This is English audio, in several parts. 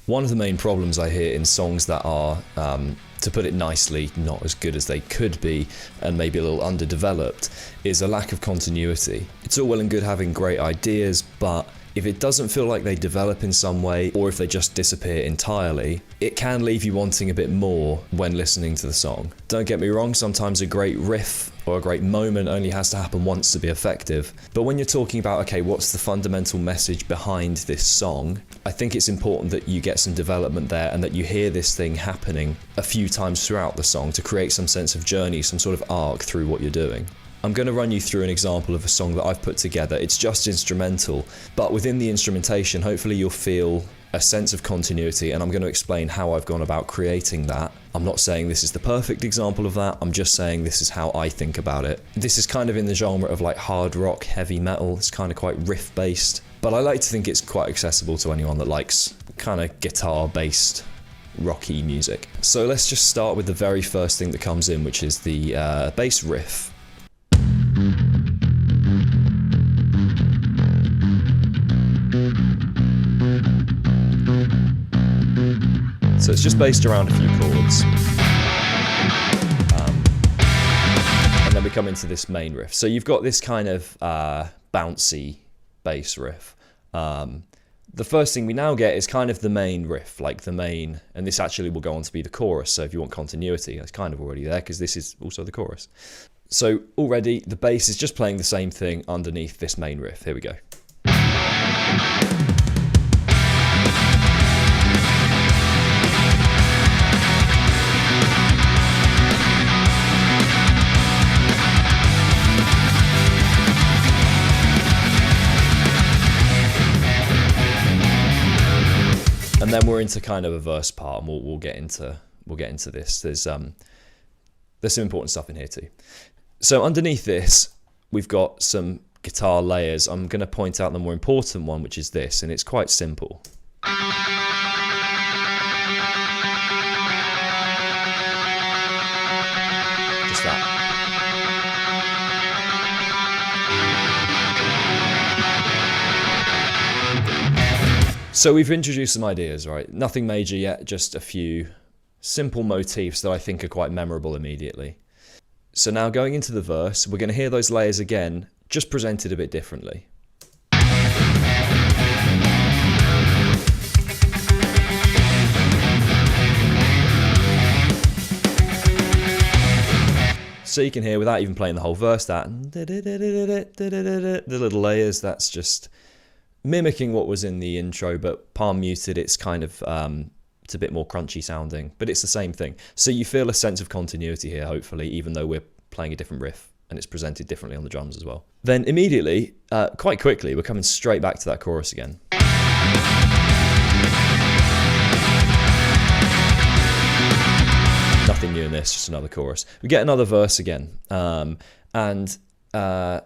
One of the main problems I hear in songs that are, to put it nicely, not as good as they could be and maybe a little underdeveloped, is a lack of continuity. It's all well and good having great ideas, but if it doesn't feel like they develop in some way, or if they just disappear entirely, it can leave you wanting a bit more when listening to the song. Don't get me wrong, sometimes a great riff or a great moment only has to happen once to be effective. But when you're talking about, okay, what's the fundamental message behind this song, I think it's important that you get some development there and that you hear this thing happening a few times throughout the song to create some sense of journey, some sort of arc through what you're doing. I'm going to run you through an example of a song that I've put together. It's just instrumental, but within the instrumentation, hopefully you'll feel a sense of continuity, and I'm going to explain how I've gone about creating that. I'm not saying this is the perfect example of that, I'm just saying this is how I think about it. This is kind of in the genre of like hard rock, heavy metal. It's kind of quite riff based, but I like to think it's quite accessible to anyone that likes kind of guitar based rocky music. So let's just start with the very first thing that comes in, which is the bass riff. So it's just based around a few chords. And then we come into this main riff. So you've got this kind of bouncy bass riff. The first thing we now get is kind of the main riff, like the main, and this actually will go on to be the chorus. So if you want continuity, it's kind of already there because this is also the chorus. So already the bass is just playing the same thing underneath this main riff. Here we go. And then we're into kind of a verse part, and we'll get into this. There's some important stuff in here too. So underneath this, we've got some guitar layers. I'm going to point out the more important one, which is this, and it's quite simple. Just that. So we've introduced some ideas, right? Nothing major yet, just a few simple motifs that I think are quite memorable immediately. So now going into the verse, we're going to hear those layers again, just presented a bit differently. So you can hear, without even playing the whole verse, that the little layers, that's just mimicking what was in the intro, but palm muted. It's kind of it's a bit more crunchy sounding, but it's the same thing. So you feel a sense of continuity here, hopefully, even though we're playing a different riff and it's presented differently on the drums as well. Then immediately, quite quickly, we're coming straight back to that chorus again. Nothing new in this, just another chorus. We get another verse again, and now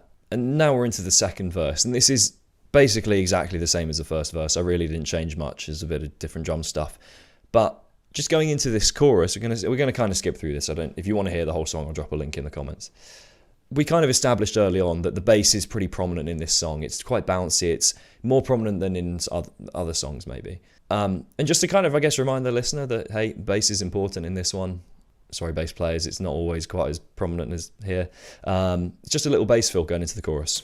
we're into the second verse, and this is basically exactly the same as the first verse. I really didn't change much. There's a bit of different drum stuff, but just going into this chorus, we're gonna kind of skip through this. If you want to hear the whole song, I'll drop a link in the comments. We kind of established early on that the bass is pretty prominent in this song. It's quite bouncy. It's more prominent than in other songs maybe. And just to kind of, I guess, remind the listener that, hey, bass is important in this one. Sorry, bass players, it's not always quite as prominent as here. It's just a little bass fill going into the chorus.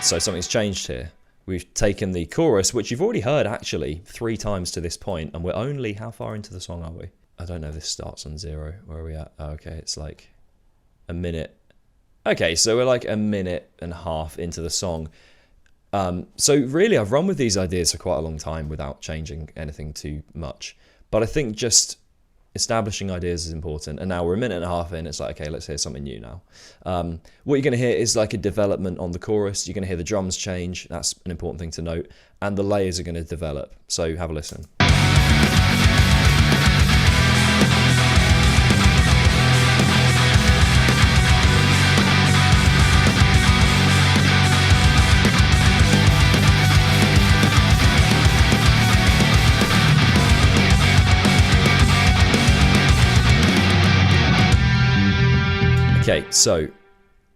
So something's changed here. We've taken the chorus, which you've already heard actually 3 times to this point, and we're only, how far into the song are we? I don't know, this starts on 0. Where are we at? Oh, okay, it's like a minute. Okay, so we're like a minute and a half into the song. So really, I've run with these ideas for quite a long time without changing anything too much. But I think just establishing ideas is important, and now we're a minute and a half in. It's like, okay, let's hear something new now. What you're going to hear is like a development on the chorus. You're going to hear the drums change. That's an important thing to note, and the layers are going to develop. So have a listen. Okay, so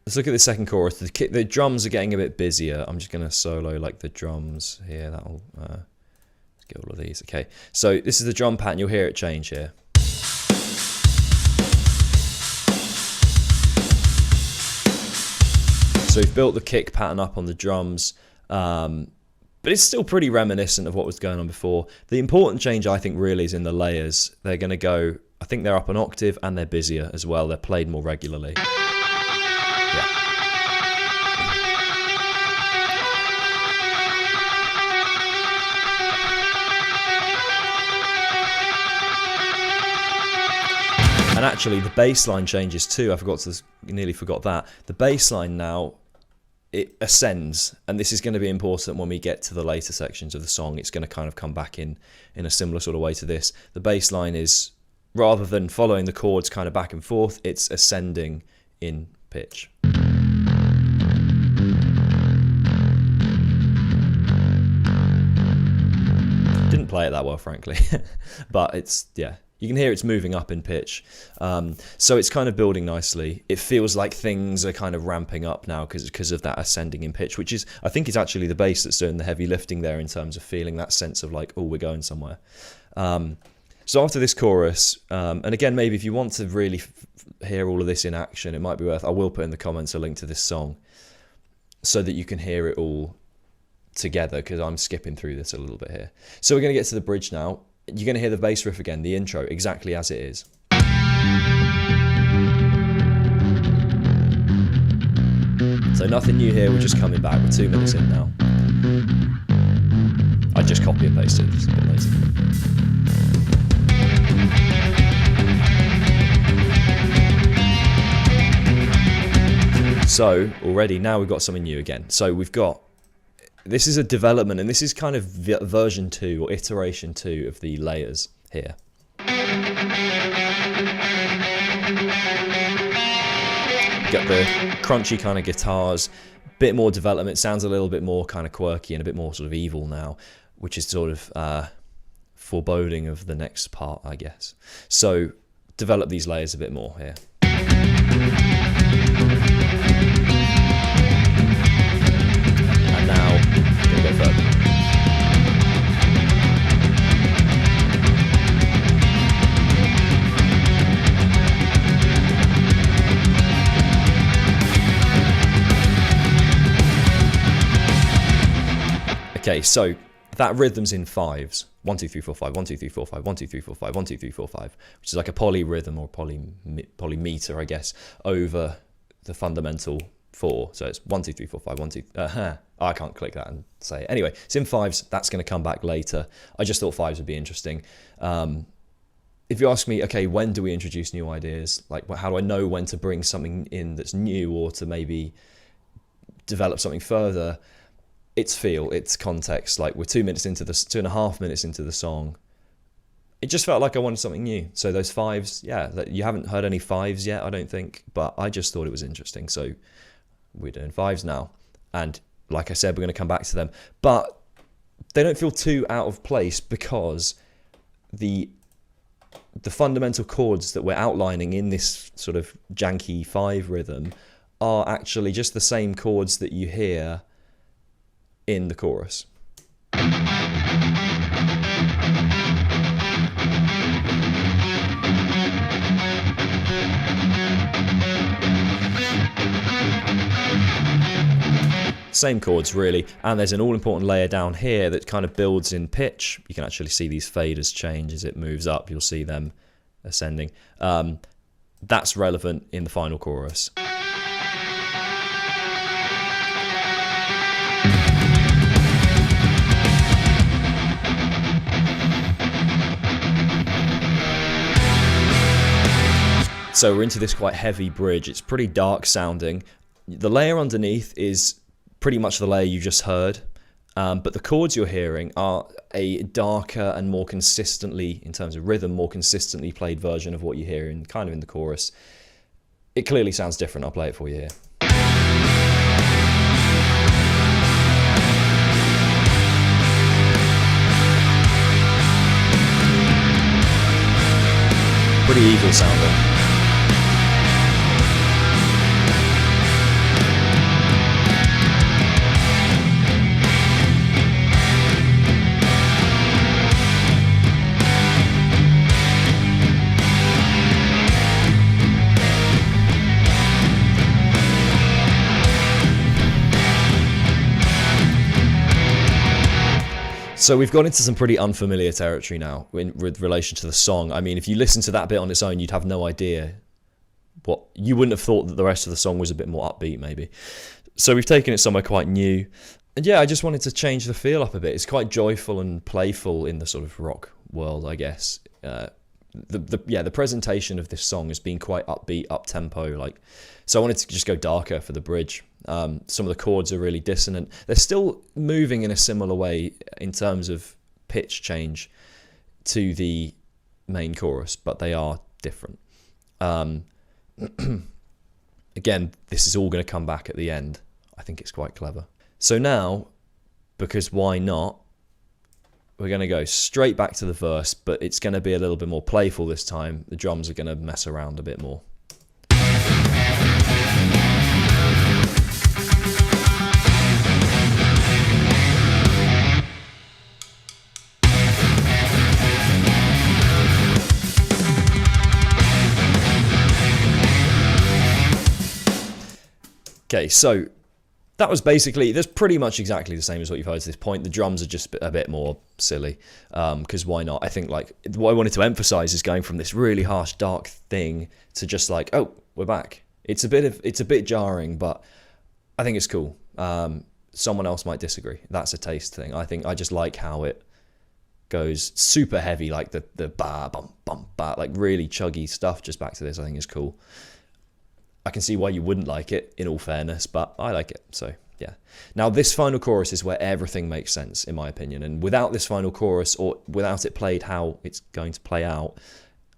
let's look at the second chorus. The drums are getting a bit busier. I'm just going to solo like the drums here. That'll let's get all of these. Okay, so this is the drum pattern. You'll hear it change here. So we've built the kick pattern up on the drums, but it's still pretty reminiscent of what was going on before. The important change, I think, really is in the layers. They're going to go, I think they're up an octave and they're busier as well. They're played more regularly. Yeah. And actually, the bass line changes too. Nearly forgot that. The bass line now, it ascends, and this is going to be important when we get to the later sections of the song. It's going to kind of come back in a similar sort of way to this. The bass line is, rather than following the chords kind of back and forth, it's ascending in pitch. Didn't play it that well, frankly, but it's, yeah. You can hear it's moving up in pitch. So it's kind of building nicely. It feels like things are kind of ramping up now because of that ascending in pitch, which is, I think it's actually the bass that's doing the heavy lifting there in terms of feeling that sense of like, oh, we're going somewhere. So after this chorus, and again, maybe if you want to really hear all of this in action, it might be worth, I will put in the comments a link to this song so that you can hear it all together, because I'm skipping through this a little bit here. So we're going to get to the bridge now. You're going to hear the bass riff again, the intro, exactly as it is. So nothing new here, we're just coming back. We're 2 minutes in now. I just copy and pasted this a bit later. So already now we've got something new again. So we've got, this is a development, and this is kind of version 2 or iteration 2 of the layers here. Get the crunchy kind of guitars, bit more development, sounds a little bit more kind of quirky and a bit more sort of evil now, which is sort of foreboding of the next part, I guess. So develop these layers a bit more here. And now I'm going to go further. Okay, so that rhythm's in fives. 1, 2, 3, 4, 5, 1, 2, 3, 4, 5, 1, 2, 3, 4, 5, 1, 2, 3, 4, 5, which is like a polyrhythm or polymeter, I guess, over the fundamental 4. So it's 1, 2, 3, 4, 5, 1, 2. I can't click that and say it. Anyway, it's in fives. That's going to come back later. I just thought fives would be interesting. If you ask me, okay, when do we introduce new ideas? Like, how do I know when to bring something in that's new or to maybe develop something further? It's feel, it's context. Like, we're 2 minutes into this, 2.5 minutes into the song. It just felt like I wanted something new. So those fives, yeah, you haven't heard any fives yet, I don't think, but I just thought it was interesting. So we're doing fives now. And like I said, we're going to come back to them, but they don't feel too out of place because the fundamental chords that we're outlining in this sort of janky 5 rhythm are actually just the same chords that you hear in the chorus. Same chords really, and there's an all-important layer down here that kind of builds in pitch. You can actually see these faders change as it moves up. You'll see them ascending. That's relevant in the final chorus. So we're into this quite heavy bridge. It's pretty dark sounding. The layer underneath is pretty much the layer you just heard, but the chords you're hearing are a darker and more consistently, in terms of rhythm, more consistently played version of what you hear in kind of in the chorus. It clearly sounds different. I'll play it for you here. Pretty evil sounding. So we've gone into some pretty unfamiliar territory now with relation to the song. I mean, if you listen to that bit on its own, you'd have no idea you wouldn't have thought that the rest of the song was a bit more upbeat, maybe. So we've taken it somewhere quite new. And yeah, I just wanted to change the feel up a bit. It's quite joyful and playful in the sort of rock world, I guess. The presentation of this song has been quite upbeat, up tempo, so I wanted to just go darker for the bridge. Some of the chords are really dissonant. They're still moving in a similar way in terms of pitch change to the main chorus, but they are different. Again, this is all going to come back at the end. I think it's quite clever. So now, because why not, we're going to go straight back to the verse, but it's going to be a little bit more playful this time. The drums are going to mess around a bit more. Okay, so that was basically, that's pretty much exactly the same as what you've heard to this point. The drums are just a bit more silly, because why not? I think what I wanted to emphasize is going from this really harsh, dark thing to just oh, we're back. It's a bit jarring, but I think it's cool. Someone else might disagree. That's a taste thing. I just like how it goes super heavy, like the ba bum bum ba, like really chuggy stuff. Just back to this, I think is cool. I can see why you wouldn't like it, in all fairness, but I like it, so yeah. Now, this final chorus is where everything makes sense, in my opinion, and without this final chorus, or without it played how it's going to play out,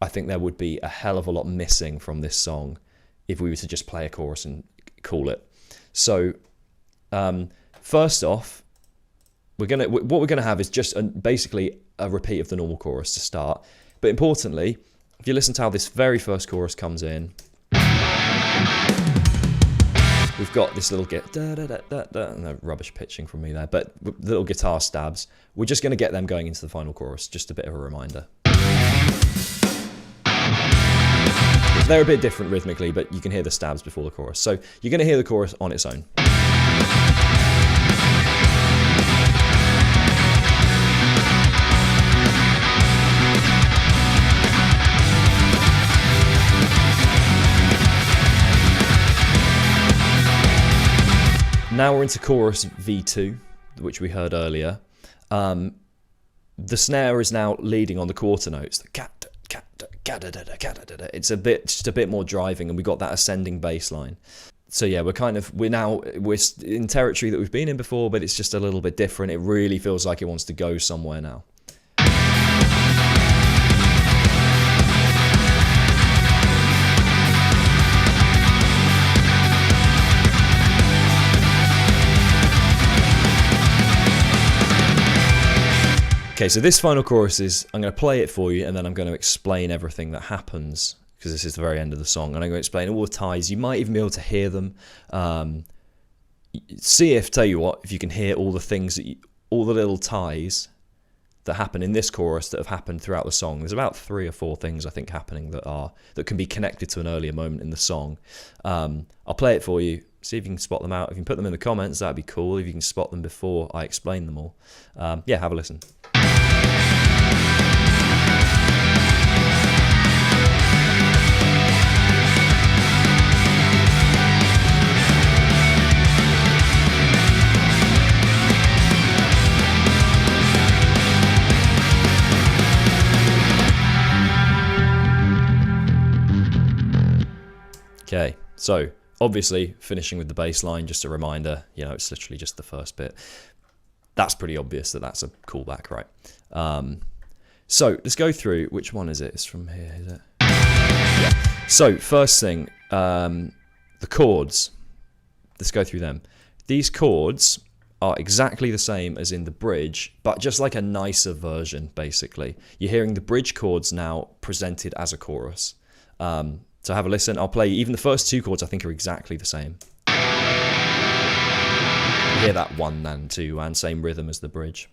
I think there would be a hell of a lot missing from this song if we were to just play a chorus and call it. So, first off, what we're gonna have is just basically a repeat of the normal chorus to start, but importantly, if you listen to how this very first chorus comes in, we've got this little no rubbish pitching from me there, but little guitar stabs. We're just going to get them going into the final chorus, just a bit of a reminder. They're a bit different rhythmically, but you can hear the stabs before the chorus. So you're going to hear the chorus on its own. Now we're into chorus V2, which we heard earlier. The snare is now leading on the quarter notes. It's just a bit more driving, and we got that ascending bass line. So yeah, we're in territory that we've been in before, but it's just a little bit different. It really feels like it wants to go somewhere now. Okay, so this final chorus I'm going to play it for you, and then I'm going to explain everything that happens, because this is the very end of the song, and I'm going to explain all the ties. You might even be able to hear them. Tell you what, if you can hear all the things, all the little ties that happen in this chorus that have happened throughout the song. There's about 3 or 4 things, I think, happening that can be connected to an earlier moment in the song. I'll play it for you. See if you can spot them out. If you can put them in the comments, that'd be cool. If you can spot them before I explain them all. Yeah, have a listen. Okay, so obviously finishing with the bass line, just a reminder, it's literally just the first bit. That's pretty obvious that that's a callback, right? So let's go through, which one is it? It's from here, is it? Yeah. So first thing, the chords. Let's go through them. These chords are exactly the same as in the bridge, but just like a nicer version, basically. You're hearing the bridge chords now presented as a chorus. So have a listen. I'll play even the first 2 chords. I think are exactly the same. You hear that 1 and 2 and same rhythm as the bridge.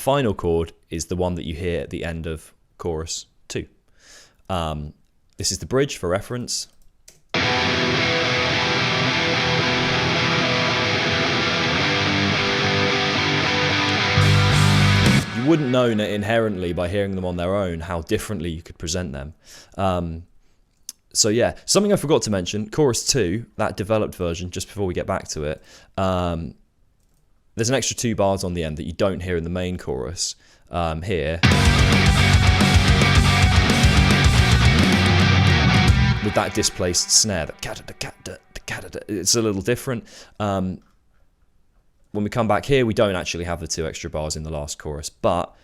final chord is the one that you hear at the end of chorus 2. This is the bridge for reference. You wouldn't know inherently by hearing them on their own how differently you could present them. So yeah, something I forgot to mention, chorus 2, that developed version, just before we get back to it, there's an extra 2 bars on the end that you don't hear in the main chorus here. With that displaced snare, it's a little different. When we come back here, we don't actually have the 2 extra bars in the last chorus, but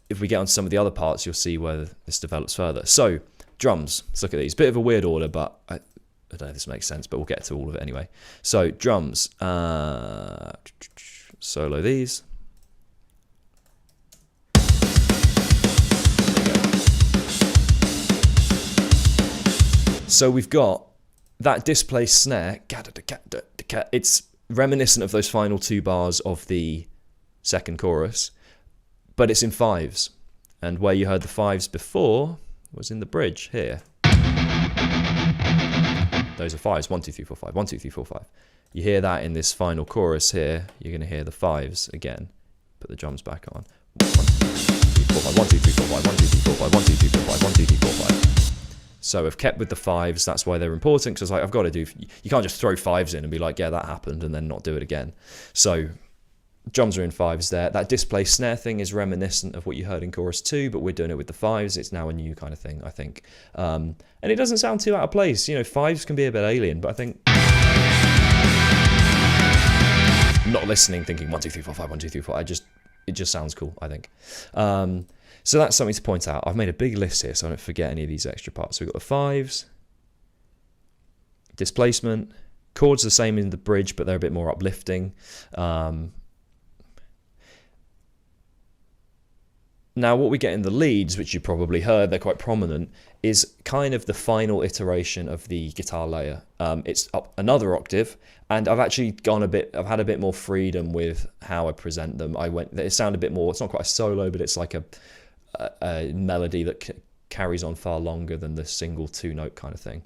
if we get on some of the other parts, you'll see where this develops further. So, drums, let's look at these. Bit of a weird order, but I don't know if this makes sense, but we'll get to all of it anyway. So, drums, solo these. So we've got that displaced snare, it's reminiscent of those final 2 bars of the second chorus, but it's in 5s. And where you heard the 5s before was in the bridge here. Those are 5s, 1, 2, 3, 4, 5, 1, 2, 3, 4, 5. You hear that in this final chorus here, you're going to hear the 5s again. Put the drums back on. 1, 2, 3, 4, 5, 1, 2, 3, 4, 5, 1, 2, 3, 4, 5, 1, 2, 3, 4, 5, 1, 2, 3, 4, 5. So I've kept with the 5s, that's why they're important, because like, I've got to do, you can't just throw 5s in and be like, yeah, that happened, and then not do it again. So drums are in 5s there. That displaced snare thing is reminiscent of what you heard in chorus 2, but we're doing it with the 5s. It's now a new kind of thing, I think. And it doesn't sound too out of place. You know, 5s can be a bit alien, but I think not listening, thinking 1, 2, 3, 4, 5, 1, 2, 3, 4. It just sounds cool, I think. So that's something to point out. I've made a big list here so I don't forget any of these extra parts. So we've got the 5s, displacement, chords the same in the bridge, but they're a bit more uplifting. Now what we get in the leads, which you probably heard, they're quite prominent, is kind of the final iteration of the guitar layer. It's up another octave, and I've actually I've had a bit more freedom with how I present them. It sounded a bit more, it's not quite a solo, but it's like a melody that carries on far longer than the single 2-note kind of thing.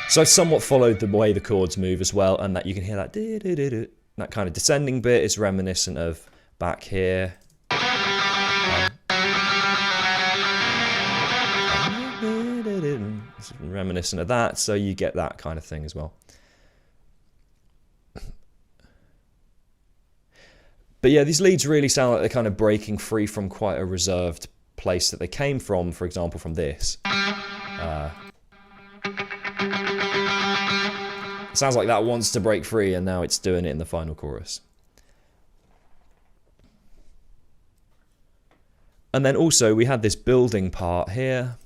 So I've somewhat followed the way the chords move as well, and that you can hear that that kind of descending bit is reminiscent of back here. It's reminiscent of that, so you get that kind of thing as well. But yeah, these leads really sound like they're kind of breaking free from quite a reserved place that they came from, for example, from this. It sounds like that wants to break free, and now it's doing it in the final chorus. And then also we had this building part here.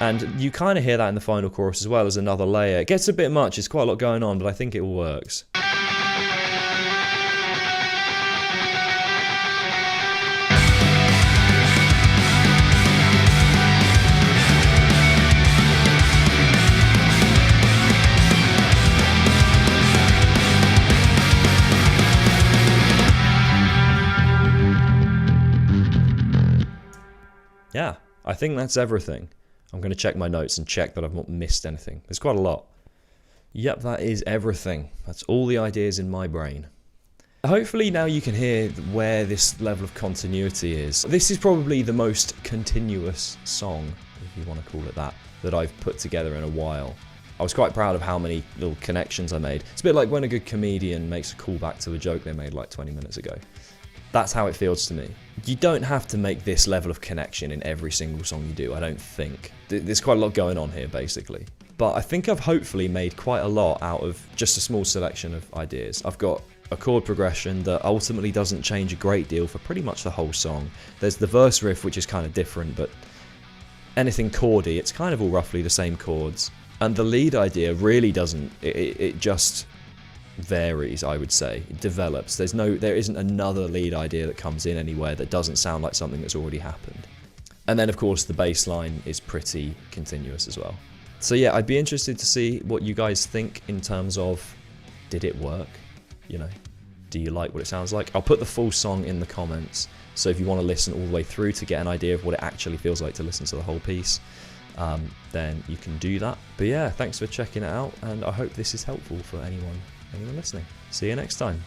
And you kind of hear that in the final chorus as well as another layer. It gets a bit much, it's quite a lot going on, but I think it all works. Yeah, I think that's everything. I'm going to check my notes and check that I've not missed anything. There's quite a lot. Yep, that is everything. That's all the ideas in my brain. Hopefully now you can hear where this level of continuity is. This is probably the most continuous song, if you want to call it that I've put together in a while. I was quite proud of how many little connections I made. It's a bit like when a good comedian makes a callback to a joke they made like 20 minutes ago. That's how it feels to me. You don't have to make this level of connection in every single song you do, I don't think. There's quite a lot going on here, basically. But I think I've hopefully made quite a lot out of just a small selection of ideas. I've got a chord progression that ultimately doesn't change a great deal for pretty much the whole song. There's the verse riff, which is kind of different, but anything chordy, it's kind of all roughly the same chords. And the lead idea really doesn't, it just varies, I would say. It develops. There isn't another lead idea that comes in anywhere that doesn't sound like something that's already happened. And then of course the bass line is pretty continuous as well. So yeah, I'd be interested to see what you guys think in terms of, did it work? You know, do you like what it sounds like? I'll put the full song in the comments, so if you want to listen all the way through to get an idea of what it actually feels like to listen to the whole piece, then you can do that. But yeah, thanks for checking it out, and I hope this is helpful for anyone listening. See you next time.